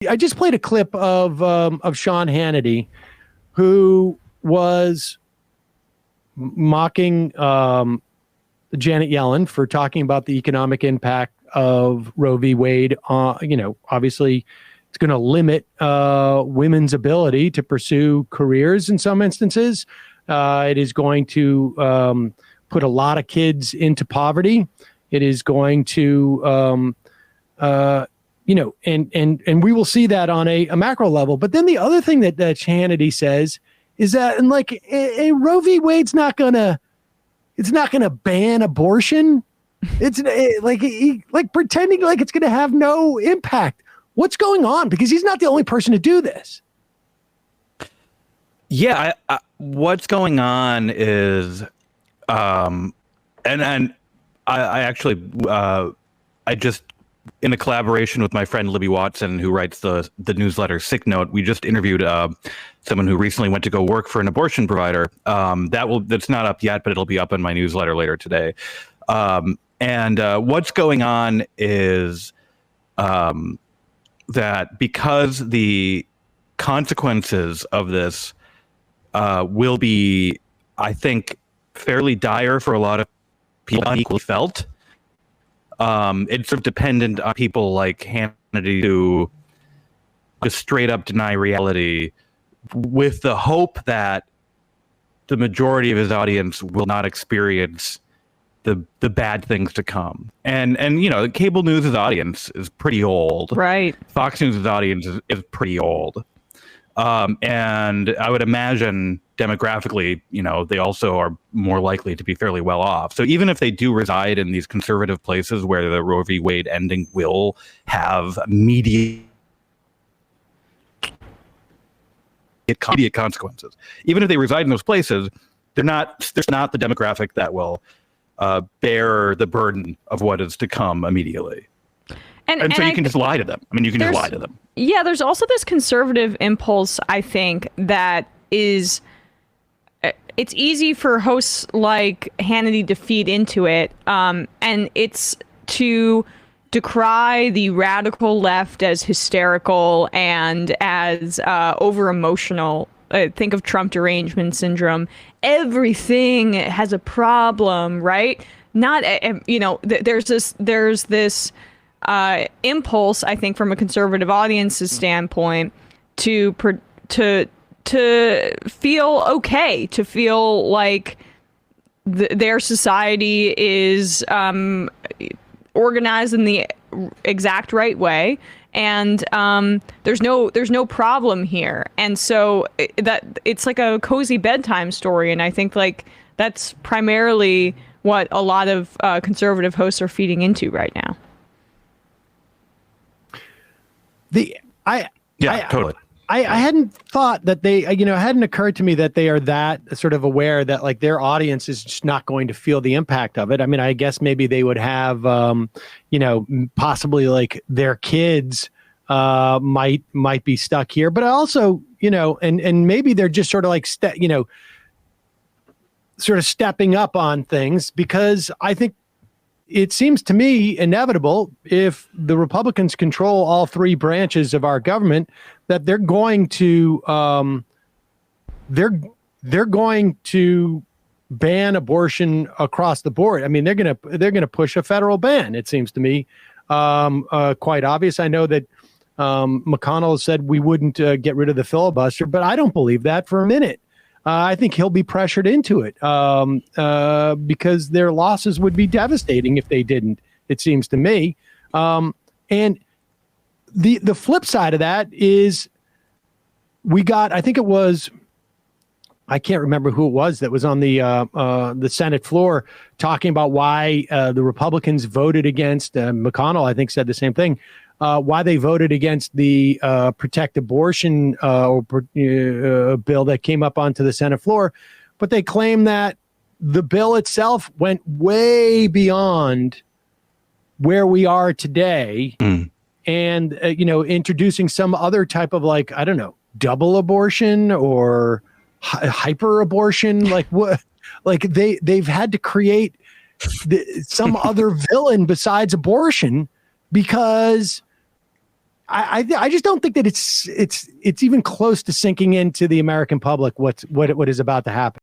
I just played a clip of Sean Hannity, who was mocking Janet Yellen for talking about the economic impact of Roe v. Wade. Obviously, it's going to limit women's ability to pursue careers in some instances. It is going to put a lot of kids into poverty. It is going to and we will see that on a macro level. But then the other thing that Hannity says is that, and like, Roe v. Wade's not gonna ban abortion. It's like pretending like it's gonna have no impact. What's going on? Because he's not the only person to do this. Yeah, what's going on is, and I actually, I just, in a collaboration with my friend Libby Watson, who writes the newsletter Sick Note, we just interviewed someone who recently went to go work for an abortion provider. That's not up yet, but it'll be up in my newsletter later today. And what's going on is that because the consequences of this will be, I think, fairly dire for a lot of people, unequally felt. It's sort of dependent on people like Hannity to just straight up deny reality with the hope that the majority of his audience will not experience the bad things to come. And cable news' audience is pretty old. Right. Fox News' audience is pretty old. And I would imagine demographically, they also are more likely to be fairly well off. So even if they do reside in these conservative places where the Roe v. Wade ending will have immediate consequences, even if they reside in those places, there's not the demographic that will bear the burden of what is to come immediately. And so you can just lie to them. I mean, you can just lie to them. Yeah, there's also this conservative impulse, I think, that is, it's easy for hosts like Hannity to feed into it. And it's to decry the radical left as hysterical and as over-emotional. Think of Trump derangement syndrome. Everything has a problem, right? Not, there's this impulse, I think, from a conservative audience's standpoint, to feel okay, to feel like their society is organized in the exact right way, and there's no problem here. And so that it's like a cozy bedtime story, and I think like that's primarily what a lot of conservative hosts are feeding into right now. Totally. I hadn't thought that they, it hadn't occurred to me that they are that sort of aware that like their audience is just not going to feel the impact of it. I mean, I guess maybe they would have, possibly like their kids might be stuck here, but also, and maybe they're just sort of like, sort of stepping up on things, because I think it seems to me inevitable, if the Republicans control all three branches of our government, that they're going to they're going to ban abortion across the board. I mean, they're gonna push a federal ban. It seems to me quite obvious. I know that McConnell said we wouldn't get rid of the filibuster, but I don't believe that for a minute. I think he'll be pressured into it because their losses would be devastating if they didn't, it seems to me. And the flip side of that is we got, I think it was, I can't remember who it was that was on the Senate floor talking about why the Republicans voted against, McConnell, I think, said the same thing. Why they voted against the protect abortion bill that came up onto the Senate floor. But they claim that the bill itself went way beyond where we are today. And, introducing some other type of, like, I don't know, double abortion or hyper abortion. Like what? Like they've had to create some other villain besides abortion, because I just don't think that it's even close to sinking into the American public what is about to happen.